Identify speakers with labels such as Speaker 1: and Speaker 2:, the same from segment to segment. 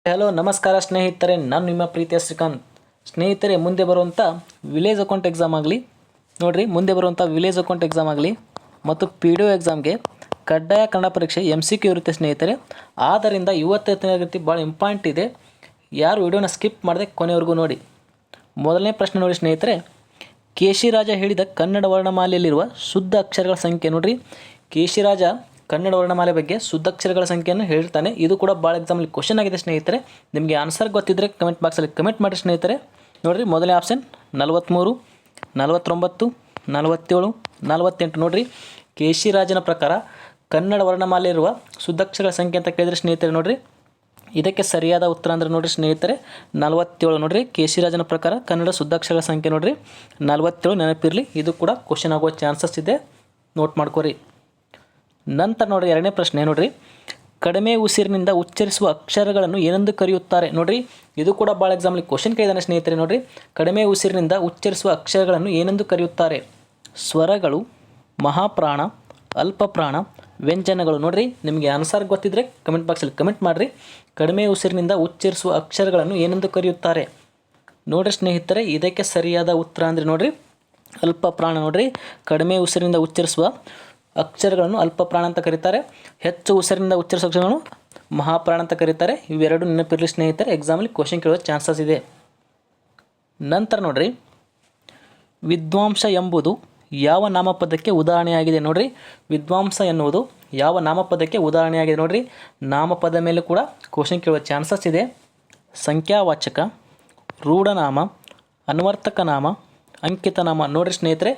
Speaker 1: Hello ನಮಸ್ಕಾರ ಸ್ನೇಹಿತರೆ, ನಾನು ನಿಮ್ಮ ಪ್ರೀತಿಯ ಶ್ರೀಕಾಂತ್. ಸ್ನೇಹಿತರೆ, ಮುಂದೆ ಬರುವಂಥ ವಿಲೇಜ್ ಅಕೌಂಟ್ ಎಕ್ಸಾಮ್ ಆಗಲಿ ನೋಡಿರಿ, ಮುಂದೆ ಬರುವಂಥ ವಿಲೇಜ್ ಅಕೌಂಟ್ ಎಕ್ಸಾಮ್ ಆಗಲಿ ಮತ್ತು ಪಿ ಡಿ ಒ ಎಕ್ಸಾಮ್ಗೆ ಕಡ್ಡಾಯ ಕನ್ನಡ ಪರೀಕ್ಷೆ MCQ ಇರುತ್ತೆ ಸ್ನೇಹಿತರೆ. ಆದ್ದರಿಂದ ಇವತ್ತಿನ ತರಗತಿ ಭಾಳ ಇಂಪಾರ್ಟೆಂಟ್ ಇದೆ. ಯಾರು ವಿಡಿಯೋನ ಸ್ಕಿಪ್ ಮಾಡದೆ ಕೊನೆವರೆಗೂ ನೋಡಿ. ಮೊದಲನೇ ಪ್ರಶ್ನೆ ನೋಡಿ ಸ್ನೇಹಿತರೆ, ಕೇಶಿರಾಜ ಹೇಳಿದ ಕನ್ನಡ ವರ್ಣಮಾಲೆಯಲ್ಲಿರುವ ಶುದ್ಧ ಅಕ್ಷರಗಳ ಸಂಖ್ಯೆ ನೋಡಿರಿ. ಕೇಶಿರಾಜ ಕನ್ನಡ ವರ್ಣಮಾಲೆ ಬಗ್ಗೆ ಶುದ್ಧಾಕ್ಷರಗಳ ಸಂಖ್ಯೆಯನ್ನು ಹೇಳ್ತಾನೆ. ಇದು ಕೂಡ ಭಾಳ ಎಕ್ಸಾಮಲ್ಲಿ ಕ್ವಶನ್ ಆಗಿದೆ ಸ್ನೇಹಿತರೆ. ನಿಮಗೆ ಆನ್ಸರ್ ಗೊತ್ತಿದ್ದರೆ ಕಮೆಂಟ್ ಬಾಕ್ಸಲ್ಲಿ ಕಮೆಂಟ್ ಮಾಡಿ ಸ್ನೇಹಿತರೆ. ನೋಡಿರಿ, ಮೊದಲನೇ ಆಪ್ಷನ್ 43, 49, 47, 48 ನೋಡಿರಿ. ಕೇಶಿರಾಜನ ಪ್ರಕಾರ ಕನ್ನಡ ವರ್ಣಮಾಲೆ ಇರುವ ಶುದ್ಧಾಕ್ಷರಗಳ ಸಂಖ್ಯೆ ಅಂತ ಕೇಳಿದರೆ ಸ್ನೇಹಿತರೆ ನೋಡಿರಿ, ಇದಕ್ಕೆ ಸರಿಯಾದ ಉತ್ತರ ಅಂದರೆ ನೋಡಿರಿ ಸ್ನೇಹಿತರೆ 47 ನೋಡಿರಿ. ಕೇಶಿರಾಜನ ಪ್ರಕಾರ ಕನ್ನಡ ಶುದ್ಧಾಕ್ಷರಗಳ ಸಂಖ್ಯೆ ನೋಡಿರಿ 47. ನೆನಪಿರಲಿ, ಇದು ಕೂಡ ಕ್ವಶನ್ ಆಗುವ ಚಾನ್ಸಸ್ ಇದೆ, ನೋಟ್ ಮಾಡ್ಕೊರಿ. ನಂತರ ನೋಡಿರಿ, ಎರಡನೇ ಪ್ರಶ್ನೆ ನೋಡಿರಿ, ಕಡಿಮೆ ಉಸಿರಿನಿಂದ ಉಚ್ಚರಿಸುವ ಅಕ್ಷರಗಳನ್ನು ಏನೆಂದು ಕರೆಯುತ್ತಾರೆ ನೋಡಿರಿ. ಇದು ಕೂಡ ಭಾಳ ಎಕ್ಸಾಮಲ್ಲಿ ಕ್ವಶನ್ ಕೇಳಿದಾನೆ ಸ್ನೇಹಿತರೆ. ನೋಡಿರಿ, ಕಡಿಮೆ ಉಸಿರಿನಿಂದ ಉಚ್ಚರಿಸುವ ಅಕ್ಷರಗಳನ್ನು ಏನೆಂದು ಕರೆಯುತ್ತಾರೆ? ಸ್ವರಗಳು, ಮಹಾಪ್ರಾಣ, ಅಲ್ಪಪ್ರಾಣ, ವ್ಯಂಜನಗಳು ನೋಡಿರಿ. ನಿಮಗೆ ಆನ್ಸರ್ ಗೊತ್ತಿದ್ದರೆ ಕಮೆಂಟ್ ಬಾಕ್ಸಲ್ಲಿ ಕಮೆಂಟ್ ಮಾಡಿರಿ. ಕಡಿಮೆ ಉಸಿರಿನಿಂದ ಉಚ್ಚರಿಸುವ ಅಕ್ಷರಗಳನ್ನು ಏನೆಂದು ಕರೆಯುತ್ತಾರೆ? ನೋಡಿರಿ ಸ್ನೇಹಿತರೆ, ಇದಕ್ಕೆ ಸರಿಯಾದ ಉತ್ತರ ಅಂದರೆ ನೋಡಿರಿ ಅಲ್ಪಪ್ರಾಣ ನೋಡಿರಿ. ಕಡಿಮೆ ಉಸಿರಿನಿಂದ ಉಚ್ಚರಿಸುವ ಅಕ್ಷರಗಳನ್ನು ಅಲ್ಪಪ್ರಾಣ ಅಂತ ಕರೀತಾರೆ. ಹೆಚ್ಚು ಉಸಿರಿನಿಂದ ಉಚ್ಚರಿಸುವ ಅಕ್ಷರಗಳನ್ನು ಮಹಾಪ್ರಾಣ ಅಂತ ಕರೀತಾರೆ. ಇವೆರಡು ನೆನಪಿರಲಿ ಸ್ನೇಹಿತರೆ, ಎಕ್ಸಾಮಲ್ಲಿ ಕ್ವಶನ್ ಕೇಳುವ ಚಾನ್ಸಸ್ ಇದೆ. ನಂತರ ನೋಡಿರಿ, ವಿದ್ವಾಂಸ ಎಂಬುದು ಯಾವ ನಾಮಪದಕ್ಕೆ ಉದಾಹರಣೆಯಾಗಿದೆ ನೋಡಿರಿ. ವಿದ್ವಾಂಸ ಎನ್ನುವುದು ಯಾವ ನಾಮಪದಕ್ಕೆ ಉದಾಹರಣೆಯಾಗಿದೆ ನೋಡಿರಿ. ನಾಮಪದ ಮೇಲೆ ಕೂಡ ಕ್ವಶನ್ ಕೇಳುವ ಚಾನ್ಸಸ್ ಇದೆ. ಸಂಖ್ಯಾವಾಚಕ, ರೂಢನಾಮ, ಅನ್ವರ್ಥಕ ನಾಮ, ಅಂಕಿತ ನಾಮ ನೋಡಿರಿ ಸ್ನೇಹಿತರೆ.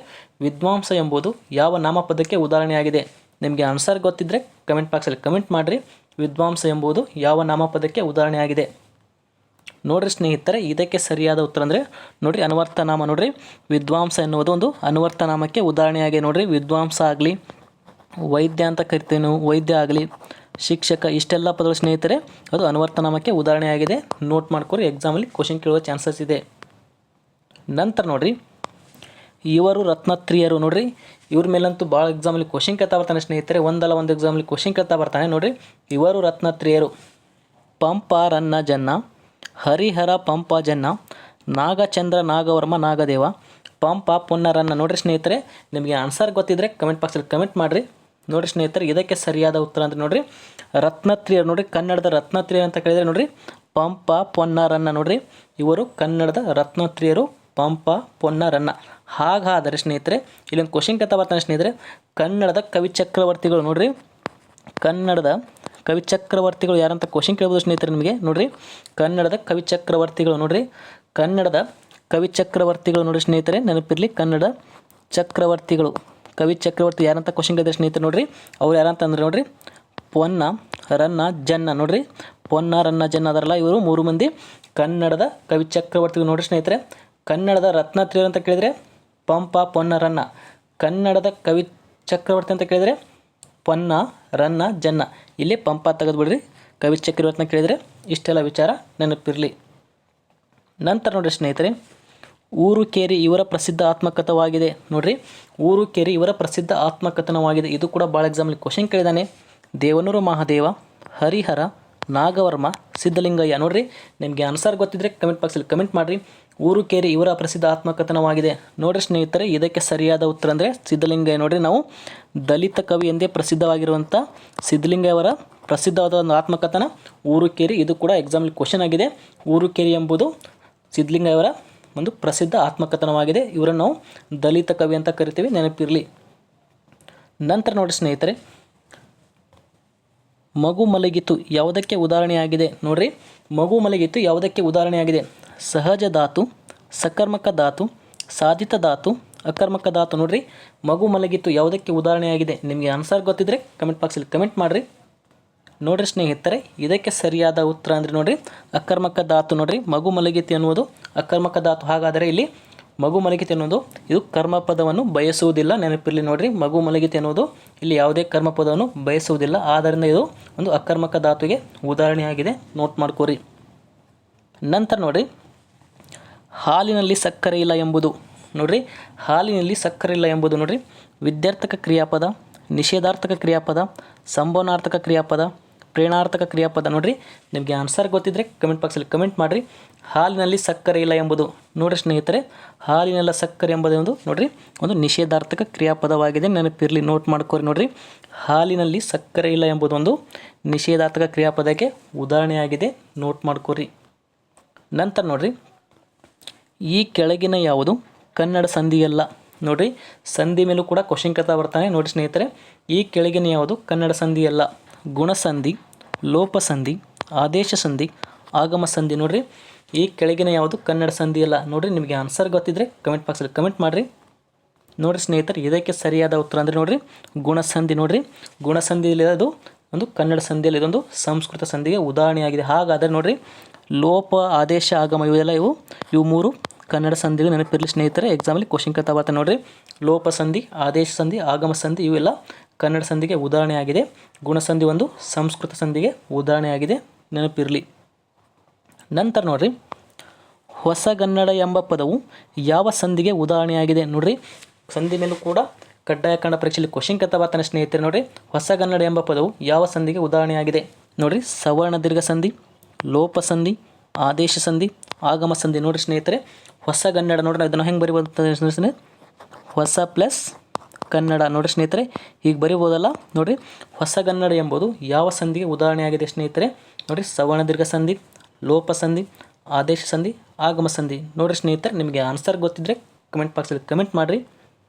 Speaker 1: ವಿದ್ವಾಂಸ ಎಂಬುದು ಯಾವ ನಾಮಪದಕ್ಕೆ ಉದಾಹರಣೆಯಾಗಿದೆ? ನಿಮಗೆ ಆನ್ಸರ್ ಗೊತ್ತಿದ್ದರೆ ಕಮೆಂಟ್ ಬಾಕ್ಸಲ್ಲಿ ಕಮೆಂಟ್ ಮಾಡಿರಿ. ವಿದ್ವಾಂಸ ಎಂಬುದು ಯಾವ ನಾಮಪದಕ್ಕೆ ಉದಾಹರಣೆಯಾಗಿದೆ? ನೋಡಿರಿ ಸ್ನೇಹಿತರೆ, ಇದಕ್ಕೆ ಸರಿಯಾದ ಉತ್ತರ ಅಂದರೆ ನೋಡಿರಿ ಅನ್ವರ್ಥ ನಾಮ ನೋಡಿರಿ. ವಿದ್ವಾಂಸ ಎನ್ನುವುದು ಒಂದು ಅನ್ವರ್ಥ ನಾಮಕ್ಕೆ ಉದಾಹರಣೆಯಾಗಿದೆ ನೋಡಿರಿ. ವಿದ್ವಾಂಸ ಆಗಲಿ, ವೈದ್ಯ ಅಂತ ಕರಿತೀವಿ ನಾವು, ವೈದ್ಯ ಆಗಲಿ, ಶಿಕ್ಷಕ, ಇಷ್ಟೆಲ್ಲ ಪದಗಳು ಸ್ನೇಹಿತರೆ ಅದು ಅನ್ವರ್ಥ ನಾಮಕ್ಕೆ ಉದಾಹರಣೆಯಾಗಿದೆ. ನೋಟ್ ಮಾಡ್ಕೊರಿ, ಎಕ್ಸಾಮಲ್ಲಿ ಕ್ವಶನ್ ಕೇಳುವ ಚಾನ್ಸಸ್ ಇದೆ. ನಂತರ ನೋಡಿರಿ, ಇವರು ರತ್ನತ್ರಿಯರು ನೋಡಿರಿ. ಇವ್ರ ಮೇಲಂತೂ ಭಾಳ ಎಕ್ಸಾಮಲ್ಲಿ ಕ್ವಶನ್ ಕೇಳ್ತಾ ಬರ್ತಾನೆ ಸ್ನೇಹಿತರೆ. ಒಂದಲ್ಲ ಒಂದು ಎಕ್ಸಾಮಲ್ಲಿ ಕ್ವಶನ್ ಕೇಳ್ತಾ ಬರ್ತಾನೆ ನೋಡಿರಿ. ಇವರು ರತ್ನತ್ರಿಯರು: ಪಂಪ ರನ್ನ ಜನ್ನ, ಹರಿಹರ ಪಂಪ ಜನ್ನ, ನಾಗಚಂದ್ರ ನಾಗವರ್ಮ ನಾಗದೇವ, ಪಂಪ ಪೊನ್ನ ರನ್ನ ನೋಡಿರಿ ಸ್ನೇಹಿತರೆ. ನಿಮಗೆ ಆನ್ಸರ್ ಗೊತ್ತಿದ್ದರೆ ಕಮೆಂಟ್ ಬಾಕ್ಸಲ್ಲಿ ಕಮೆಂಟ್ ಮಾಡಿರಿ. ನೋಡಿರಿ ಸ್ನೇಹಿತರೆ, ಇದಕ್ಕೆ ಸರಿಯಾದ ಉತ್ತರ ಅಂದರೆ ನೋಡಿರಿ ರತ್ನತ್ರಿಯರು ನೋಡಿರಿ. ಕನ್ನಡದ ರತ್ನತ್ರಿಯರು ಅಂತ ಕೇಳಿದರೆ ನೋಡಿರಿ ಪಂಪ ಪೊನ್ನ ರನ್ನ ನೋಡಿರಿ. ಇವರು ಕನ್ನಡದ ರತ್ನತ್ರಿಯರು ಪಂಪ ಪೊನ್ನ ರನ್ನ. ಹಾಗಾದರೆ ಸ್ನೇಹಿತರೆ ಇಲ್ಲೊಂದು ಕ್ವಶನ್ ಕೇಳ್ತಾ ಬರ್ತಾನೆ ಸ್ನೇಹಿತರೆ, ಕನ್ನಡದ ಕವಿ ಚಕ್ರವರ್ತಿಗಳು ನೋಡಿರಿ. ಕನ್ನಡದ ಕವಿ ಚಕ್ರವರ್ತಿಗಳು ಯಾರಂತ ಕ್ವಶನ್ ಕೇಳ್ಬೋದು ಸ್ನೇಹಿತರೆ ನಿಮಗೆ. ನೋಡಿರಿ, ಕನ್ನಡದ ಕವಿ ಚಕ್ರವರ್ತಿಗಳು ನೋಡಿರಿ. ಕನ್ನಡದ ಕವಿ ಚಕ್ರವರ್ತಿಗಳು ನೋಡಿ ಸ್ನೇಹಿತರೆ, ನೆನಪಿರಲಿ ಕನ್ನಡ ಚಕ್ರವರ್ತಿಗಳು. ಕವಿ ಚಕ್ರವರ್ತಿ ಯಾರಂತ ಕ್ವಶನ್ ಕೇಳಿದ್ರೆ ಸ್ನೇಹಿತರೆ ನೋಡಿರಿ, ಅವ್ರು ಯಾರಂತ ಅಂದರೆ ನೋಡಿರಿ ಪೊನ್ನ ರನ್ನ ಜನ್ನ ನೋಡಿರಿ. ಪೊನ್ನ ರನ್ನ ಜನ್ನ ಅದರಲ್ಲ, ಇವರು 3 ಮಂದಿ ಕನ್ನಡದ ಕವಿ ಚಕ್ರವರ್ತಿಗಳು ನೋಡಿರಿ ಸ್ನೇಹಿತರೆ. ಕನ್ನಡದ ರತ್ನತ್ರಿಯರು ಅಂತ ಕೇಳಿದರೆ ಪಂಪ ಪೊನ್ನ ರನ್ನ. ಕನ್ನಡದ ಕವಿ ಚಕ್ರವರ್ತಿ ಅಂತ ಕೇಳಿದರೆ ಪೊನ್ನ ರನ್ನ ಜನ್ನ. ಇಲ್ಲಿ ಪಂಪ ತೆಗೆದುಬಿಡ್ರಿ. ಕವಿ ಚಕ್ರವರ್ತಿ ಅಂತ ಕೇಳಿದರೆ ಇಷ್ಟೆಲ್ಲ ವಿಚಾರ ನೆನಪಿರಲಿ. ನಂತರ ನೋಡಿರಿ ಸ್ನೇಹಿತರೆ, ಊರು ಕೇರಿ ಇವರ ಪ್ರಸಿದ್ಧ ಆತ್ಮಕಥನವಾಗಿದೆ ನೋಡಿರಿ. ಊರು ಕೇರಿ ಇವರ ಪ್ರಸಿದ್ಧ ಆತ್ಮಕಥನವಾಗಿದೆ. ಇದು ಕೂಡ ಭಾಳ ಎಕ್ಸಾಮಲ್ಲಿ ಕ್ವಶನ್ ಕೇಳಿದಾನೆ. ದೇವನೂರು ಮಹಾದೇವ, ಹರಿಹರ, ನಾಗವರ್ಮ, ಸಿದ್ಧಲಿಂಗಯ್ಯ ನೋಡಿರಿ. ನಿಮಗೆ ಆನ್ಸರ್ ಗೊತ್ತಿದ್ದರೆ ಕಮೆಂಟ್ ಬಾಕ್ಸಲ್ಲಿ ಕಮೆಂಟ್ ಮಾಡಿರಿ. ಊರು ಕೇರಿ ಇವರ ಪ್ರಸಿದ್ಧ ಆತ್ಮಕಥನವಾಗಿದೆ ನೋಡಿರಿ ಸ್ನೇಹಿತರೆ. ಇದಕ್ಕೆ ಸರಿಯಾದ ಉತ್ತರ ಅಂದರೆ ಸಿದ್ಧಲಿಂಗಯ್ಯ ನೋಡಿರಿ. ನಾವು ದಲಿತ ಕವಿ ಎಂದೇ ಪ್ರಸಿದ್ಧವಾಗಿರುವಂಥ ಸಿದ್ಧಲಿಂಗಯ್ಯ ಅವರ ಪ್ರಸಿದ್ಧವಾದ ಒಂದು ಆತ್ಮಕಥನ ಊರು ಕೇರಿ. ಇದು ಕೂಡ ಎಕ್ಸಾಮಲ್ಲಿ ಕ್ವಶನ್ ಆಗಿದೆ. ಊರು ಕೇರಿ ಎಂಬುದು ಸಿದ್ಧಲಿಂಗಯ್ಯ ಅವರ ಒಂದು ಪ್ರಸಿದ್ಧ ಆತ್ಮಕಥನವಾಗಿದೆ. ಇವರನ್ನು ನಾವು ದಲಿತ ಕವಿ ಅಂತ ಕರಿತೀವಿ, ನೆನಪಿರಲಿ. ನಂತರ ನೋಡಿ ಸ್ನೇಹಿತರೆ, ಮಗು ಮಲಗಿತು ಯಾವುದಕ್ಕೆ ಉದಾಹರಣೆಯಾಗಿದೆ ನೋಡಿರಿ. ಮಗು ಮಲಗಿತು ಯಾವುದಕ್ಕೆ ಉದಾಹರಣೆಯಾಗಿದೆ? ಸಹಜ ಧಾತು, ಸಕರ್ಮಕ ಧಾತು, ಸಾಧಿತ ಧಾತು, ಅಕರ್ಮಕ ಧಾತು ನೋಡಿರಿ. ಮಗು ಮಲಗಿತು ಯಾವುದಕ್ಕೆ ಉದಾಹರಣೆಯಾಗಿದೆ? ನಿಮಗೆ ಆನ್ಸರ್ ಗೊತ್ತಿದ್ದರೆ ಕಮೆಂಟ್ ಬಾಕ್ಸಲ್ಲಿ ಕಮೆಂಟ್ ಮಾಡಿರಿ. ನೋಡಿರಿ ಸ್ನೇಹಿತರೆ, ಇದಕ್ಕೆ ಸರಿಯಾದ ಉತ್ತರ ಅಂದರೆ ನೋಡಿರಿ ಅಕರ್ಮಕ ಧಾತು ನೋಡಿರಿ. ಮಗು ಮಲಗಿತು ಎನ್ನುವುದು ಅಕರ್ಮಕ ಧಾತು. ಹಾಗಾದರೆ ಇಲ್ಲಿ ಮಗು ಮಲಗಿತು ಎನ್ನುವುದು ಇದು ಕರ್ಮಪದವನ್ನು ಬಯಸುವುದಿಲ್ಲ, ನೆನಪಿರಲಿ ನೋಡಿರಿ. ಮಗು ಮಲಗಿತು ಎನ್ನುವುದು ಇಲ್ಲಿ ಯಾವುದೇ ಕರ್ಮಪದವನ್ನು ಬಯಸುವುದಿಲ್ಲ. ಆದ್ದರಿಂದ ಇದು ಒಂದು ಅಕರ್ಮಕ ಧಾತುಗೆ ಉದಾಹರಣೆಯಾಗಿದೆ, ನೋಟ್ ಮಾಡ್ಕೋರಿ. ನಂತರ ನೋಡಿರಿ, ಹಾಲಿನಲ್ಲಿ ಸಕ್ಕರೆ ಇಲ್ಲ ಎಂಬುದು ನೋಡಿರಿ. ಹಾಲಿನಲ್ಲಿ ಸಕ್ಕರೆ ಇಲ್ಲ ಎಂಬುದು ನೋಡಿರಿ ವಿದ್ಯಾರ್ಥಕ ಕ್ರಿಯಾಪದ, ನಿಷೇಧಾರ್ಥಕ ಕ್ರಿಯಾಪದ, ಸಂಭವನಾರ್ಥಕ ಕ್ರಿಯಾಪದ, ಪ್ರೇರಣಾರ್ಥಕ ಕ್ರಿಯಾಪದ ನೋಡಿರಿ. ನಿಮಗೆ ಆನ್ಸರ್ ಗೊತ್ತಿದ್ದರೆ ಕಮೆಂಟ್ ಬಾಕ್ಸಲ್ಲಿ ಕಮೆಂಟ್ ಮಾಡಿರಿ. ಹಾಲಿನಲ್ಲಿ ಸಕ್ಕರೆ ಇಲ್ಲ ಎಂಬುದು ನೋಡಿರಿ ಸ್ನೇಹಿತರೆ, ಹಾಲಿನೆಲ್ಲ ಸಕ್ಕರೆ ಎಂಬುದು ನೋಡಿರಿ ಒಂದು ನಿಷೇಧಾರ್ಥಕ ಕ್ರಿಯಾಪದವಾಗಿದೆ. ನೆನಪಿರಲಿ, ನೋಟ್ ಮಾಡ್ಕೊರಿ ನೋಡಿರಿ. ಹಾಲಿನಲ್ಲಿ ಸಕ್ಕರೆ ಇಲ್ಲ ಎಂಬುದು ಒಂದು ನಿಷೇಧಾರ್ಥಕ ಕ್ರಿಯಾಪದಕ್ಕೆ ಉದಾಹರಣೆಯಾಗಿದೆ, ನೋಟ್ ಮಾಡ್ಕೊರಿ. ನಂತರ ನೋಡಿರಿ, ಈ ಕೆಳಗಿನ ಯಾವುದು ಕನ್ನಡ ಸಂಧಿಯಲ್ಲ. ನೋಡಿರಿ, ಸಂಧಿ ಮೇಲೂ ಕೂಡ ಕ್ವಶನ್ ಕೇಳ್ತಾ ಬರ್ತಾನೆ. ನೋಡಿ ಸ್ನೇಹಿತರೆ, ಈ ಕೆಳಗಿನ ಯಾವುದು ಕನ್ನಡ ಸಂಧಿಯಲ್ಲ? ಗುಣಸಂಧಿ, ಲೋಪಸಂಧಿ, ಆದೇಶ ಸಂಧಿ, ಆಗಮ ಸಂಧಿ. ನೋಡಿರಿ, ಈ ಕೆಳಗಿನ ಯಾವುದು ಕನ್ನಡ ಸಂಧಿಯಲ್ಲ? ನೋಡಿರಿ, ನಿಮಗೆ ಆನ್ಸರ್ ಗೊತ್ತಿದ್ದರೆ ಕಮೆಂಟ್ ಬಾಕ್ಸಲ್ಲಿ ಕಮೆಂಟ್ ಮಾಡಿರಿ. ನೋಡಿರಿ ಸ್ನೇಹಿತರೆ, ಇದಕ್ಕೆ ಸರಿಯಾದ ಉತ್ತರ ಅಂದರೆ ನೋಡಿರಿ ಗುಣಸಂಧಿ. ನೋಡಿರಿ, ಗುಣಸಂಧಿಯಲ್ಲಿ ಅದು ಒಂದು ಕನ್ನಡ ಸಂಧಿಯಲ್ಲಿ ಇದೊಂದು ಸಂಸ್ಕೃತ ಸಂಧಿಗೆ ಉದಾಹರಣೆಯಾಗಿದೆ. ಹಾಗಾದರೆ ನೋಡಿರಿ, ಲೋಪ, ಆದೇಶ, ಆಗಮ ಇವು ಮೂರು ಕನ್ನಡ ಸಂಧಿಗಳು. ನೆನಪಿರಲಿ ಸ್ನೇಹಿತರೆ, ಎಕ್ಸಾಮಲ್ಲಿ ಕ್ವಶನ್ ಕೇಳ್ತಾ ಬರ್ತಾರೆ ನೋಡಿರಿ. ಲೋಪ ಸಂಧಿ, ಆದೇಶ ಸಂಧಿ, ಆಗಮ ಸಂಧಿ ಇವೆಲ್ಲ ಕನ್ನಡ ಸಂಧಿಗೆ ಉದಾಹರಣೆಯಾಗಿದೆ. ಗುಣಸಂಧಿ ಒಂದು ಸಂಸ್ಕೃತ ಸಂಧಿಗೆ ಉದಾಹರಣೆಯಾಗಿದೆ, ನೆನಪಿರಲಿ. ನಂತರ ನೋಡಿರಿ, ಹೊಸಗನ್ನಡ ಎಂಬ ಪದವು ಯಾವ ಸಂಧಿಗೆ ಉದಾಹರಣೆಯಾಗಿದೆ? ನೋಡಿರಿ, ಸಂಧಿ ಮೇಲೂ ಕೂಡ ಕಡ್ಡಾಯ ಕನ್ನಡ ಪರೀಕ್ಷೆಯಲ್ಲಿ ಕ್ವಶನ್ ಕೇಳ್ತಾ ಬರ್ತಾನೆ ಸ್ನೇಹಿತರೆ. ನೋಡಿರಿ, ಹೊಸಗನ್ನಡ ಎಂಬ ಪದವು ಯಾವ ಸಂಧಿಗೆ ಉದಾಹರಣೆಯಾಗಿದೆ? ನೋಡಿರಿ, ಸವರ್ಣ ದೀರ್ಘ ಸಂಧಿ, ಲೋಪ ಸಂಧಿ, ಆದೇಶ ಸಂಧಿ, ಆಗಮ ಸಂಧಿ. ನೋಡಿರಿ ಸ್ನೇಹಿತರೆ, ಹೊಸಗನ್ನಡ ನೋಡ್ರಿ, ಇದನ್ನು ಹೆಂಗೆ ಬರಿಬೋದು? ಹೊಸ ಪ್ಲಸ್ ಕನ್ನಡ. ನೋಡಿರಿ ಸ್ನೇಹಿತರೆ, ಹೀಗೆ ಬರಿಬೋದಲ್ಲ. ನೋಡಿರಿ, ಹೊಸಗನ್ನಡ ಎಂಬುದು ಯಾವ ಸಂಧಿಗೆ ಉದಾಹರಣೆಯಾಗಿದೆ ಸ್ನೇಹಿತರೆ? ನೋಡಿರಿ, ಸವರ್ಣ ದೀರ್ಘ ಸಂಧಿ, ಲೋಪ ಸಂಧಿ, ಆದೇಶ ಸಂಧಿ, ಆಗಮ ಸಂಧಿ. ನೋಡಿರಿ ಸ್ನೇಹಿತರೆ, ನಿಮಗೆ ಆನ್ಸರ್ ಗೊತ್ತಿದ್ದರೆ ಕಮೆಂಟ್ ಬಾಕ್ಸಲ್ಲಿ ಕಮೆಂಟ್ ಮಾಡಿರಿ.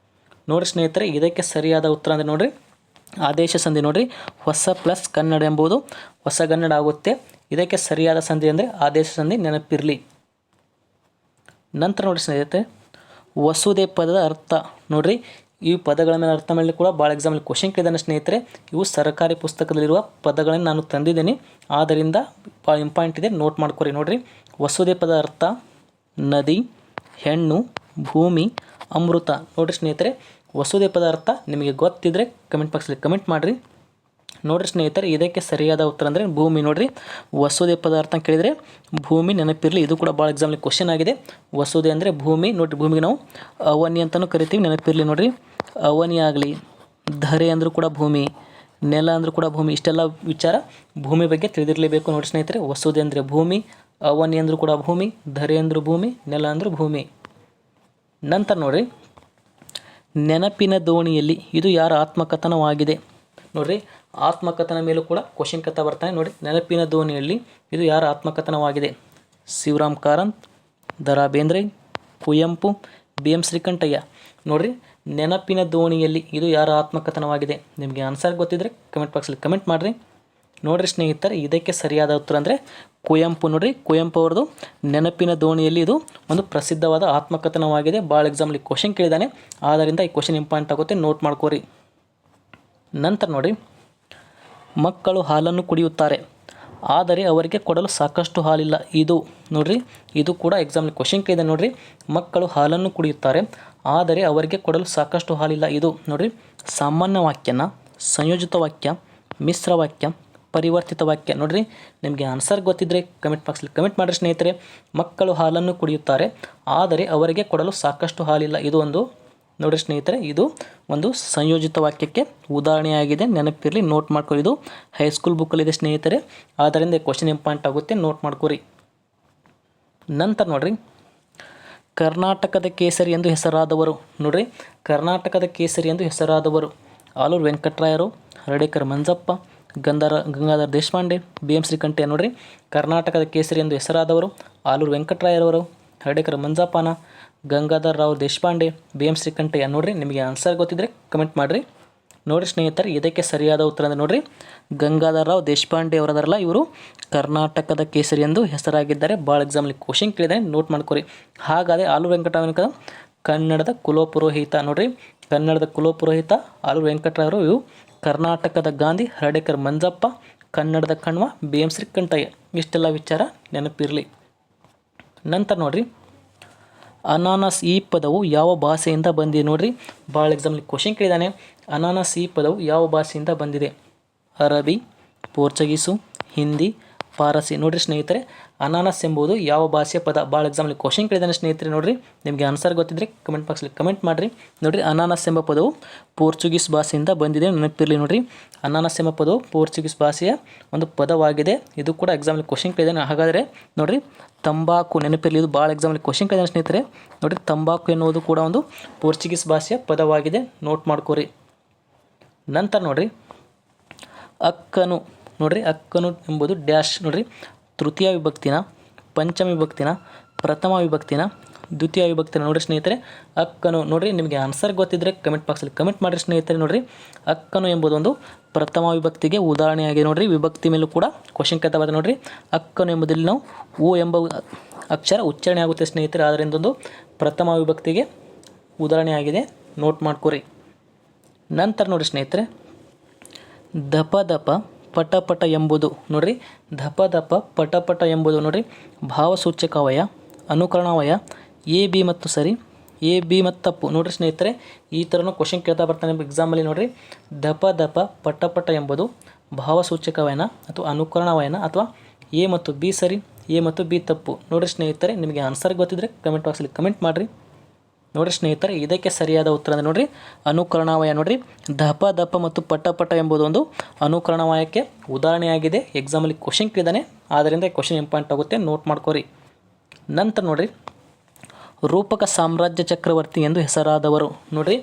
Speaker 1: ನೋಡಿರಿ ಸ್ನೇಹಿತರೆ, ಇದಕ್ಕೆ ಸರಿಯಾದ ಉತ್ತರ ಅಂದರೆ ನೋಡಿರಿ ಆದೇಶ ಸಂಧಿ. ನೋಡಿರಿ, ಹೊಸ ಪ್ಲಸ್ ಕನ್ನಡ ಎಂಬುದು ಹೊಸಗನ್ನಡ ಆಗುತ್ತೆ. ಇದಕ್ಕೆ ಸರಿಯಾದ ಸಂಧಿ ಅಂದರೆ ಆದೇಶ ಸಂಧಿ, ನೆನಪಿರಲಿ. ನಂತರ ನೋಡಿ ಸ್ನೇಹಿತರೆ, ವಸುದೆ ಪದದ ಅರ್ಥ. ನೋಡಿರಿ, ಈ ಪದಗಳ ಮೇಲೆ ಅರ್ಥ ಮಾಡಲಿ ಕೂಡ ಭಾಳ ಎಕ್ಸಾಮಲ್ಲಿ ಕ್ವಶನ್ ಕೇಳಿದಾನೆ ಸ್ನೇಹಿತರೆ. ಇವು ಸರ್ಕಾರಿ ಪುಸ್ತಕದಲ್ಲಿರುವ ಪದಗಳನ್ನು ನಾನು ತಂದಿದ್ದೀನಿ, ಆದ್ದರಿಂದ ಭಾಳ ಇಂಪಾರ್ಟೆಂಟ್ ಇದೆ, ನೋಟ್ ಮಾಡ್ಕೊರಿ. ನೋಡಿರಿ, ವಸುದೆ ಪದ ಅರ್ಥ ನದಿ, ಹೆಣ್ಣು, ಭೂಮಿ, ಅಮೃತ. ನೋಡಿರಿ ಸ್ನೇಹಿತರೆ, ವಸುದೆ ಪದ ಅರ್ಥ ನಿಮಗೆ ಗೊತ್ತಿದ್ದರೆ ಕಮೆಂಟ್ ಬಾಕ್ಸಲ್ಲಿ ಕಮೆಂಟ್ ಮಾಡಿರಿ. ನೋಡಿರಿ ಸ್ನೇಹಿತರೆ, ಇದಕ್ಕೆ ಸರಿಯಾದ ಉತ್ತರ ಅಂದರೆ ಭೂಮಿ. ನೋಡಿರಿ, ವಸುದೆ ಪದಾರ್ಥ ಕೇಳಿದರೆ ಭೂಮಿ ನೆನಪಿರಲಿ. ಇದು ಕೂಡ ಭಾಳ ಎಕ್ಸಾಮ್ಲಿ ಕ್ವಶನ್ ಆಗಿದೆ. ವಸುದೆ ಅಂದರೆ ಭೂಮಿ. ನೋಡಿರಿ, ಭೂಮಿಗೆ ನಾವು ಅವನಿ ಅಂತಲೂ ಕರಿತೀವಿ, ನೆನಪಿರಲಿ. ನೋಡಿರಿ, ಅವನಿ ಆಗಲಿ, ಧರೆ ಅಂದರೂ ಕೂಡ ಭೂಮಿ, ನೆಲ ಅಂದರೂ ಕೂಡ ಭೂಮಿ. ಇಷ್ಟೆಲ್ಲ ವಿಚಾರ ಭೂಮಿ ಬಗ್ಗೆ ತಿಳಿದಿರಲೇಬೇಕು. ನೋಡಿ ಸ್ನೇಹಿತರೆ, ವಸುದೆ ಅಂದರೆ ಭೂಮಿ, ಅವನಿ ಅಂದರೂ ಕೂಡ ಭೂಮಿ, ಧರೆ ಅಂದರೂ ಭೂಮಿ, ನೆಲ ಅಂದರೂ ಭೂಮಿ. ನಂತರ ನೋಡಿರಿ, ನೆನಪಿನ ದೋಣಿಯಲ್ಲಿ ಇದು ಯಾರ ಆತ್ಮಕಥನವಾಗಿದೆ? ನೋಡಿರಿ, ಆತ್ಮಕಥನ ಮೇಲೂ ಕೂಡ ಕ್ವಶನ್ ಕೇಳ್ತಾ ಬರ್ತಾನೆ. ನೋಡಿ, ನೆನಪಿನ ದೋಣಿಯಲ್ಲಿ ಇದು ಯಾರ ಆತ್ಮಕಥನವಾಗಿದೆ? Shivaram Karanth, Da Ra Bendre, Kuvempu, B M Srikantaiah. ನೋಡಿರಿ, ನೆನಪಿನ ದೋಣಿಯಲ್ಲಿ ಇದು ಯಾರ ಆತ್ಮಕಥನವಾಗಿದೆ? ನಿಮಗೆ ಆನ್ಸರ್ ಗೊತ್ತಿದ್ದರೆ ಕಮೆಂಟ್ ಬಾಕ್ಸಲ್ಲಿ ಕಮೆಂಟ್ ಮಾಡಿರಿ. ನೋಡಿರಿ ಸ್ನೇಹಿತರೆ, ಇದಕ್ಕೆ ಸರಿಯಾದ ಉತ್ತರ ಅಂದರೆ ಕುವೆಂಪು. ನೋಡಿರಿ, ಕುವೆಂಪು ಅವ್ರದ್ದು ನೆನಪಿನ ದೋಣಿಯಲ್ಲಿ ಇದು ಒಂದು ಪ್ರಸಿದ್ಧವಾದ ಆತ್ಮಕಥನವಾಗಿದೆ. ಭಾಳ ಎಕ್ಸಾಮಲ್ಲಿ ಕ್ವಶನ್ ಕೇಳಿದ್ದಾನೆ, ಆದ್ದರಿಂದ ಈ ಕ್ವಶನ್ ಇಂಪಾರ್ಟೆಂಟ್ ಆಗುತ್ತೆ, ನೋಟ್ ಮಾಡ್ಕೋರಿ. ನಂತರ ನೋಡಿ, ಮಕ್ಕಳು ಹಾಲನ್ನು ಕುಡಿಯುತ್ತಾರೆ, ಆದರೆ ಅವರಿಗೆ ಕೊಡಲು ಸಾಕಷ್ಟು ಹಾಲಿಲ್ಲ. ಇದು ನೋಡಿರಿ, ಇದು ಕೂಡ ಎಕ್ಸಾಮ್ಲಿ ಕ್ವಶನ್ ಕೇಳಿದೆ. ನೋಡಿರಿ, ಮಕ್ಕಳು ಹಾಲನ್ನು ಕುಡಿಯುತ್ತಾರೆ, ಆದರೆ ಅವರಿಗೆ ಕೊಡಲು ಸಾಕಷ್ಟು ಹಾಲಿಲ್ಲ. ಇದು ನೋಡಿರಿ, ಸಾಮಾನ್ಯ ವಾಕ್ಯನ, ಸಂಯೋಜಿತ ವಾಕ್ಯ, ಮಿಶ್ರ ವಾಕ್ಯ, ಪರಿವರ್ತಿತ ವಾಕ್ಯ. ನೋಡಿರಿ, ನಿಮಗೆ ಆನ್ಸರ್ ಗೊತ್ತಿದ್ದರೆ ಕಮೆಂಟ್ ಬಾಕ್ಸಲ್ಲಿ ಕಮೆಂಟ್ ಮಾಡಿರಿ ಸ್ನೇಹಿತರೆ. ಮಕ್ಕಳು ಹಾಲನ್ನು ಕುಡಿಯುತ್ತಾರೆ, ಆದರೆ ಅವರಿಗೆ ಕೊಡಲು ಸಾಕಷ್ಟು ಹಾಲಿಲ್ಲ. ಇದು ಒಂದು ನೋಡಿರಿ ಸ್ನೇಹಿತರೆ, ಇದು ಒಂದು ಸಂಯೋಜಿತ ವಾಕ್ಯಕ್ಕೆ ಉದಾಹರಣೆಯಾಗಿದೆ, ನೆನಪಿರಲಿ, ನೋಟ್ ಮಾಡ್ಕೊಳ್ಳಿ. ಇದು ಹೈಸ್ಕೂಲ್ ಬುಕ್ಕಲ್ಲಿದೆ ಸ್ನೇಹಿತರೆ, ಆದ್ದರಿಂದ ಕ್ವಶನ್ ಇಂಪಾರ್ಟೆಂಟ್ ಆಗುತ್ತೆ, ನೋಟ್ ಮಾಡ್ಕೊರಿ. ನಂತರ ನೋಡಿರಿ, ಕರ್ನಾಟಕದ ಕೇಸರಿ ಎಂದು ಹೆಸರಾದವರು. ನೋಡಿರಿ, ಕರ್ನಾಟಕದ ಕೇಸರಿ ಎಂದು ಹೆಸರಾದವರು ಆಲೂರು ವೆಂಕಟರಾಯರು, ಹರ್ಡೇಕರ್ ಮಂಜಪ್ಪ, ಗಂಗಾಧರ ದೇಶಪಾಂಡೆ, ಬಿ ಎಂ ಶ್ರೀಕಂಠಯ್ಯ. ನೋಡಿರಿ, ಕರ್ನಾಟಕದ ಕೇಸರಿ ಎಂದು ಹೆಸರಾದವರು ಆಲೂರು ವೆಂಕಟರಾಯರವರು, ಹರ್ಡೇಕರ್ ಮಂಜಪ್ಪನ, ಗಂಗಾಧರ ರಾವ್ ದೇಶಪಾಂಡೆ, ಬಿ ಎಂ ಶ್ರೀಕಂಠಯ್ಯ. ನೋಡಿರಿ, ನಿಮಗೆ ಆನ್ಸರ್ ಗೊತ್ತಿದ್ದರೆ ಕಮೆಂಟ್ ಮಾಡಿರಿ. ನೋಡಿರಿ ಸ್ನೇಹಿತರೆ, ಇದಕ್ಕೆ ಸರಿಯಾದ ಉತ್ತರ ಅಂದರೆ ನೋಡಿರಿ, ಗಂಗಾಧರ ರಾವ್ ದೇಶಪಾಂಡೆ ಅವರದರಲ್ಲ, ಇವರು ಕರ್ನಾಟಕದ ಕೇಸರಿ ಎಂದು ಹೆಸರಾಗಿದ್ದಾರೆ. ಭಾಳ ಎಕ್ಸಾಮ್ಲಿ ಕ್ವಶನ್ ಕೇಳಿದರೆ ನೋಟ್ ಮಾಡ್ಕೊರಿ. ಹಾಗಾದರೆ ಆಲೂರು ವೆಂಕಟರಾಯನ ಕನ್ನಡದ ಕುಲಪುರೋಹಿತ. ನೋಡಿರಿ, ಕನ್ನಡದ ಕುಲಪುರೋಹಿತ ಆಲೂರು ವೆಂಕಟರಾಯರು. ಇವು ಕರ್ನಾಟಕದ ಗಾಂಧಿ ಹರ್ಡೇಕರ್ ಮಂಜಪ್ಪ, ಕನ್ನಡದ ಕಣ್ವ ಬಿ ಎಂ ಶ್ರೀಕಂಠಯ್ಯ. ಇಷ್ಟೆಲ್ಲ ವಿಚಾರ ನೆನಪಿರಲಿ. ನಂತರ ನೋಡಿರಿ, ಅನಾನಸ್ ಈ ಪದವು ಯಾವ ಭಾಷೆಯಿಂದ ಬಂದಿದೆ? ನೋಡಿರಿ, ಭಾಳ ಎಕ್ಸಾಮ್ಲಿ ಕ್ವಶನ್ ಕೇಳಿದ್ದಾನೆ. ಅನಾನಸ್ ಈ ಪದವು ಯಾವ ಭಾಷೆಯಿಂದ ಬಂದಿದೆ? ಅರಬಿ, ಪೋರ್ಚುಗೀಸು, ಹಿಂದಿ, ಫಾರಸಿ. ನೋಡಿರಿ ಸ್ನೇಹಿತರೆ, ಅನಾನಸ್ ಎಂಬುದು ಯಾವ ಭಾಷೆಯ ಪದ? ಭಾಳ ಎಕ್ಸಾಮಲ್ಲಿ ಕ್ವಶನ್ ಕೇಳಿದಾನೆ ಸ್ನೇಹಿತರೆ. ನೋಡಿರಿ, ನಿಮಗೆ ಆನ್ಸರ್ ಗೊತ್ತಿದ್ದರೆ ಕಮೆಂಟ್ ಬಾಕ್ಸಲ್ಲಿ ಕಮೆಂಟ್ ಮಾಡಿರಿ. ನೋಡಿರಿ, ಅನಾನಸ್ ಎಂಬ ಪದವು ಪೋರ್ಚುಗೀಸ್ ಭಾಷೆಯಿಂದ ಬಂದಿದೆ, ನೆನಪಿರಲಿ. ನೋಡಿರಿ, ಅನಾನಸ್ ಎಂಬ ಪದವು ಪೋರ್ಚುಗೀಸ್ ಭಾಷೆಯ ಒಂದು ಪದವಾಗಿದೆ. ಇದು ಕೂಡ ಎಕ್ಸಾಮಲ್ಲಿ ಕ್ವಶನ್ ಕೇಳಿದಾನೆ. ಹಾಗಾದರೆ ನೋಡಿರಿ, ತಂಬಾಕು, ನೆನಪಿರಲಿ, ಇದು ಭಾಳ ಎಕ್ಸಾಮಲ್ಲಿ ಕ್ವಶನ್ ಕೇಳಿದಾನೆ ಸ್ನೇಹಿತರೆ. ನೋಡಿರಿ, ತಂಬಾಕು ಎನ್ನುವುದು ಕೂಡ ಒಂದು ಪೋರ್ಚುಗೀಸ್ ಭಾಷೆಯ ಪದವಾಗಿದೆ, ನೋಟ್ ಮಾಡ್ಕೋರಿ. ನಂತರ ನೋಡಿರಿ, ಅಕ್ಕನು. ನೋಡಿರಿ, ಅಕ್ಕನು ಎಂಬುದು ಡ್ಯಾಶ್. ನೋಡಿರಿ, ತೃತೀಯ ವಿಭಕ್ತಿನ, ಪಂಚಮ ವಿಭಕ್ತಿನ, ಪ್ರಥಮ ವಿಭಕ್ತಿನ, ದ್ವಿತೀಯ ವಿಭಕ್ತಿನ? ನೋಡಿರಿ ಸ್ನೇಹಿತರೆ, ಅಕ್ಕನು. ನೋಡಿರಿ, ನಿಮಗೆ ಆನ್ಸರ್ ಗೊತ್ತಿದ್ದರೆ ಕಮೆಂಟ್ ಬಾಕ್ಸಲ್ಲಿ ಕಮೆಂಟ್ ಮಾಡಿರಿ ಸ್ನೇಹಿತರೆ. ನೋಡಿರಿ, ಅಕ್ಕನು ಎಂಬುದೊಂದು ಪ್ರಥಮ ವಿಭಕ್ತಿಗೆ ಉದಾಹರಣೆಯಾಗಿ. ನೋಡಿರಿ, ವಿಭಕ್ತಿ ಮೇಲೂ ಕೂಡ ಕ್ವಶನ್ ಕೇಳ್ತಾ ಬರ್ತದೆ. ನೋಡಿರಿ, ಅಕ್ಕನು ಎಂಬುದಲ್ಲಿ ನಾವು ಓ ಎಂಬ ಅಕ್ಷರ ಉಚ್ಚಾರಣೆ ಆಗುತ್ತೆ ಸ್ನೇಹಿತರೆ, ಆದ್ದರಿಂದ ಒಂದು ಪ್ರಥಮ ವಿಭಕ್ತಿಗೆ ಉದಾಹರಣೆಯಾಗಿದೆ, ನೋಟ್ ಮಾಡ್ಕೊರಿ. ನಂತರ ನೋಡಿ ಸ್ನೇಹಿತರೆ, ದಪ ದಪ ಪಟ ಎಂಬುದು. ನೋಡಿರಿ, ದಪ ದಪ ಪಟ ಎಂಬುದು ನೋಡಿರಿ ಭಾವಸೂಚಕವಯ, ಅನುಕರಣವಯ, ಎ ಬಿ ಮತ್ತು ಸರಿ, ಎ ಬಿ ಮತ್ತು ತಪ್ಪು. ನೋಡಿರಿ ಸ್ನೇಹಿತರೆ, ಈ ಥರನೂ ಕ್ವಶನ್ ಕೇಳ್ತಾ ಬರ್ತಾನೆ ಎಕ್ಸಾಮಲ್ಲಿ. ನೋಡಿರಿ, ದಪ ದಪ ಪಟ ಎಂಬುದು ಭಾವಸೂಚಕವಯನ ಅಥವಾ ಅನುಕರಣವಯನ ಅಥವಾ ಎ ಮತ್ತು ಬಿ ಸರಿ, ಎ ಮತ್ತು ಬಿ ತಪ್ಪು. ನೋಡಿರಿ ಸ್ನೇಹಿತರೆ, ನಿಮಗೆ ಆನ್ಸರ್ ಗೊತ್ತಿದ್ದರೆ ಕಮೆಂಟ್ ಬಾಕ್ಸಲ್ಲಿ ಕಮೆಂಟ್ ಮಾಡಿರಿ. ನೋಡಿರಿ ಸ್ನೇಹಿತರೆ, ಇದಕ್ಕೆ ಸರಿಯಾದ ಉತ್ತರ ಅಂದರೆ ನೋಡಿರಿ ಅನುಕರಣವಯ. ನೋಡಿರಿ, ದಪ ದಪ ಮತ್ತು ಪಟ ಎಂಬುದು ಒಂದು ಅನುಕರಣವಯಕ್ಕೆ ಉದಾಹರಣೆಯಾಗಿದೆ. ಎಕ್ಸಾಮಲ್ಲಿ ಕ್ವಶನ್ ಕೇಳಿದಾನೆ, ಆದ್ದರಿಂದ ಕ್ವಶನ್ ಇಂಪಾರ್ಟೆಂಟ್ ಆಗುತ್ತೆ, ನೋಟ್ ಮಾಡ್ಕೋರಿ. ನಂತರ ನೋಡಿರಿ, ರೂಪಕ ಸಾಮ್ರಾಜ್ಯ ಚಕ್ರವರ್ತಿ ಎಂದು ಹೆಸರಾದವರು. ನೋಡಿರಿ,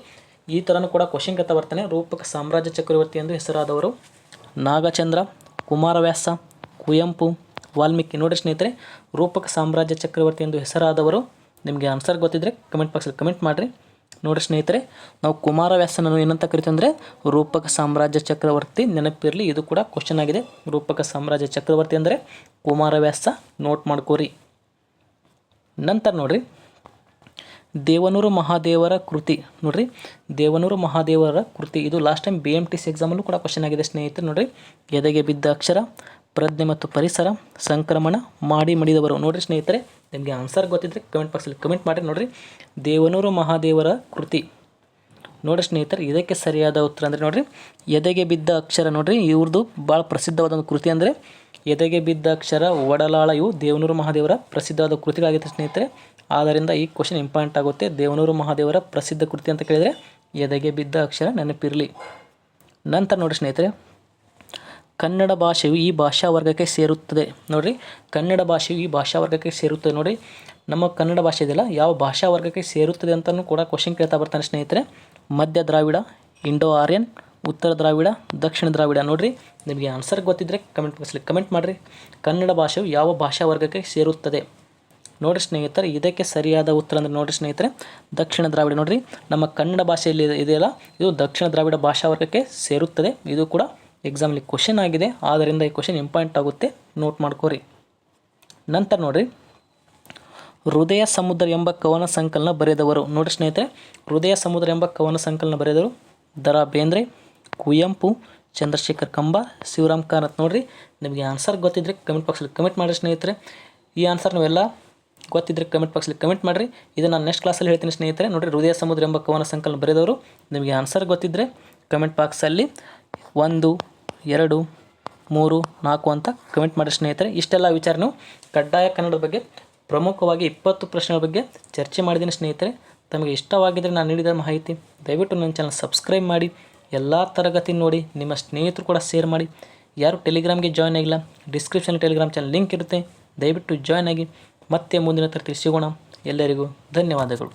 Speaker 1: ಈ ಥರನೂ ಕೂಡ ಕ್ವಶನ್ ಕೇಳ್ತಾ ಬರ್ತಾನೆ. ರೂಪಕ ಸಾಮ್ರಾಜ್ಯ ಚಕ್ರವರ್ತಿ ಎಂದು ಹೆಸರಾದವರು ನಾಗಚಂದ್ರ, ಕುಮಾರವ್ಯಾಸ, ಕುವೆಂಪು, ವಾಲ್ಮೀಕಿ. ನೋಡಿರಿ ಸ್ನೇಹಿತರೆ, ರೂಪಕ ಸಾಮ್ರಾಜ್ಯ ಚಕ್ರವರ್ತಿ ಎಂದು ಹೆಸರಾದವರು. ನಿಮಗೆ ಆನ್ಸರ್ ಗೊತ್ತಿದ್ದರೆ ಕಮೆಂಟ್ ಬಾಕ್ಸಲ್ಲಿ ಕಮೆಂಟ್ ಮಾಡಿರಿ. ನೋಡಿ ಸ್ನೇಹಿತರೆ, ನಾವು ಕುಮಾರವ್ಯಾಸನನ್ನು ಏನಂತ ಕರಿತೀವಿ ಅಂದರೆ ರೂಪಕ ಸಾಮ್ರಾಜ್ಯ ಚಕ್ರವರ್ತಿ. ನೆನಪಿರಲಿ, ಇದು ಕೂಡ ಕ್ವಶನ್ ಆಗಿದೆ. ರೂಪಕ ಸಾಮ್ರಾಜ್ಯ ಚಕ್ರವರ್ತಿ ಅಂದರೆ ಕುಮಾರವ್ಯಾಸ, ನೋಟ್ ಮಾಡ್ಕೋರಿ. ನಂತರ ನೋಡಿರಿ, ದೇವನೂರು ಮಹಾದೇವರ ಕೃತಿ. ನೋಡಿರಿ, ದೇವನೂರು ಮಹಾದೇವರ ಕೃತಿ ಇದು ಲಾಸ್ಟ್ ಟೈಮ್ BMTC ಎಕ್ಸಾಮಲ್ಲೂ ಕೂಡ ಕ್ವಶನ್ ಆಗಿದೆ ಸ್ನೇಹಿತರೆ. ನೋಡಿರಿ, ಎದೆಗೆ ಬಿದ್ದ ಅಕ್ಷರ, ಪ್ರಜ್ಞೆ ಮತ್ತು ಪರಿಸರ, ಸಂಕ್ರಮಣ, ಮಾಡಿ ಮಡಿದವರು. ನೋಡಿರಿ ಸ್ನೇಹಿತರೆ, ನಿಮಗೆ ಆನ್ಸರ್ ಗೊತ್ತಿದ್ದರೆ ಕಮೆಂಟ್ ಬಾಕ್ಸಲ್ಲಿ ಕಮೆಂಟ್ ಮಾಡಿರಿ. ನೋಡಿರಿ, ದೇವನೂರು ಮಹಾದೇವರ ಕೃತಿ. ನೋಡಿ ಸ್ನೇಹಿತರೆ, ಇದಕ್ಕೆ ಸರಿಯಾದ ಉತ್ತರ ಅಂದರೆ ನೋಡಿರಿ ಎದೆಗೆ ಬಿದ್ದ ಅಕ್ಷರ. ನೋಡಿರಿ, ಇವ್ರದ್ದು ಭಾಳ ಪ್ರಸಿದ್ಧವಾದ ಒಂದು ಕೃತಿ ಅಂದರೆ ಎದೆಗೆ ಬಿದ್ದ ಅಕ್ಷರ, ಒಡಲಾಳ. ಇವು ದೇವನೂರು ಮಹಾದೇವರ ಪ್ರಸಿದ್ಧವಾದ ಕೃತಿಗಳಾಗಿತ್ತು ಸ್ನೇಹಿತರೆ. ಆದ್ದರಿಂದ ಈ ಕ್ವಶನ್ ಇಂಪಾರ್ಟೆಂಟ್ ಆಗುತ್ತೆ. ದೇವನೂರು ಮಹಾದೇವರ ಪ್ರಸಿದ್ಧ ಕೃತಿ ಅಂತ ಕೇಳಿದರೆ ಎದೆಗೆ ಬಿದ್ದ ಅಕ್ಷರ ನೆನಪಿರಲಿ. ನಂತರ ನೋಡಿ ಸ್ನೇಹಿತರೆ, ಕನ್ನಡ ಭಾಷೆಯು ಈ ಭಾಷಾ ವರ್ಗಕ್ಕೆ ಸೇರುತ್ತದೆ. ನೋಡಿರಿ, ಕನ್ನಡ ಭಾಷೆಯು ಈ ಭಾಷಾ ವರ್ಗಕ್ಕೆ ಸೇರುತ್ತದೆ. ನೋಡಿ, ನಮ್ಮ ಕನ್ನಡ ಭಾಷೆ ಇದೆಯಲ್ಲ, ಯಾವ ಭಾಷಾ ವರ್ಗಕ್ಕೆ ಸೇರುತ್ತದೆ ಅಂತಲೂ ಕೂಡ ಕ್ವಶನ್ ಕೇಳ್ತಾ ಬರ್ತಾನೆ ಸ್ನೇಹಿತರೆ. ಮಧ್ಯ ದ್ರಾವಿಡ, ಇಂಡೋ ಆರ್ಯನ್, ಉತ್ತರ ದ್ರಾವಿಡ, ದಕ್ಷಿಣ ದ್ರಾವಿಡ. ನೋಡಿರಿ, ನಿಮಗೆ ಆನ್ಸರ್ ಗೊತ್ತಿದ್ದರೆ ಕಮೆಂಟ್ ಬಾಕ್ಸಲ್ಲಿ ಕಮೆಂಟ್ ಮಾಡಿರಿ. ಕನ್ನಡ ಭಾಷೆಯು ಯಾವ ಭಾಷಾ ವರ್ಗಕ್ಕೆ ಸೇರುತ್ತದೆ? ನೋಡಿ ಸ್ನೇಹಿತರೆ, ಇದಕ್ಕೆ ಸರಿಯಾದ ಉತ್ತರ ಅಂದರೆ ನೋಡಿ ಸ್ನೇಹಿತರೆ ದಕ್ಷಿಣ ದ್ರಾವಿಡ. ನೋಡಿರಿ, ನಮ್ಮ ಕನ್ನಡ ಭಾಷೆಯಲ್ಲಿ ಇದೆಯಲ್ಲ, ಇದು ದಕ್ಷಿಣ ದ್ರಾವಿಡ ಭಾಷಾ ವರ್ಗಕ್ಕೆ ಸೇರುತ್ತದೆ. ಇದು ಕೂಡ ಎಕ್ಸಾಮಲ್ಲಿ ಕ್ವಶನ್ ಆಗಿದೆ, ಆದ್ದರಿಂದ ಈ ಕ್ವಶನ್ ಇಂಪಾರ್ಟೆಂಟ್ ಆಗುತ್ತೆ, ನೋಟ್ ಮಾಡ್ಕೋರಿ. ನಂತರ ನೋಡಿರಿ, ಹೃದಯ ಸಮುದ್ರ ಎಂಬ ಕವನ ಸಂಕಲನ ಬರೆದವರು. ನೋಡಿ ಸ್ನೇಹಿತರೆ, ಹೃದಯ ಸಮುದ್ರ ಎಂಬ ಕವನ ಸಂಕಲನ ಬರೆದವರು ದ.ರಾ. ಬೇಂದ್ರೆ, ಕುವೆಂಪು, ಚಂದ್ರಶೇಖರ್ ಕಂಬಾರ್, ಶಿವರಾಮ್ ಕಾರಂತ್. ನೋಡಿರಿ, ನಿಮಗೆ ಆನ್ಸರ್ ಗೊತ್ತಿದ್ದರೆ ಕಮೆಂಟ್ ಬಾಕ್ಸಲ್ಲಿ ಕಮೆಂಟ್ ಮಾಡಿರಿ ಸ್ನೇಹಿತರೆ. ಈ ಆನ್ಸರ್ ನೀವೆಲ್ಲ ಗೊತ್ತಿದ್ದರೆ ಕಮೆಂಟ್ ಬಾಕ್ಸಲ್ಲಿ ಕಮೆಂಟ್ ಮಾಡಿರಿ. ಇದು ನಾನು ನೆಕ್ಸ್ಟ್ ಕ್ಲಾಸಲ್ಲಿ ಹೇಳ್ತೀನಿ ಸ್ನೇಹಿತರೆ. ನೋಡಿರಿ, ಹೃದಯ ಸಮುದ್ರ ಎಂಬ ಕವನ ಸಂಕಲನ ಬರೆದವರು. ನಿಮಗೆ ಆನ್ಸರ್ ಗೊತ್ತಿದ್ದರೆ ಕಮೆಂಟ್ ಬಾಕ್ಸಲ್ಲಿ 1, 2, 3, 4 ಅಂತ ಕಮೆಂಟ್ ಮಾಡಿ ಸ್ನೇಹಿತರೆ. ಇಷ್ಟೆಲ್ಲ ವಿಚಾರ ನಾವು ಕಡ್ಡಾಯ ಕನ್ನಡದ ಬಗ್ಗೆ ಪ್ರಮುಖವಾಗಿ 20 ಪ್ರಶ್ನೆಗಳ ಬಗ್ಗೆ ಚರ್ಚೆ ಮಾಡಿದ್ದೀನಿ ಸ್ನೇಹಿತರೆ. ತಮಗೆ ಇಷ್ಟವಾಗಿದ್ದರೆ ನಾನು ನೀಡಿದ ಮಾಹಿತಿ ದಯವಿಟ್ಟು ನನ್ನ ಚಾನಲ್ ಸಬ್ಸ್ಕ್ರೈಬ್ ಮಾಡಿ, ಎಲ್ಲ ತರಗತಿ ನೋಡಿ, ನಿಮ್ಮ ಸ್ನೇಹಿತರು ಕೂಡ ಶೇರ್ ಮಾಡಿ. ಯಾರು ಟೆಲಿಗ್ರಾಮ್ಗೆ ಜಾಯ್ನ್ ಆಗಿಲ್ಲ, ಡಿಸ್ಕ್ರಿಪ್ಷನ್ ಟೆಲಿಗ್ರಾಮ್ ಚಾನಲ್ ಲಿಂಕ್ ಇರುತ್ತೆ, ದಯವಿಟ್ಟು ಜಾಯ್ನ್ ಆಗಿ. ಮತ್ತೆ ಮುಂದಿನ ತರಗತಿ ಸಿಗೋಣ. ಎಲ್ಲರಿಗೂ ಧನ್ಯವಾದಗಳು.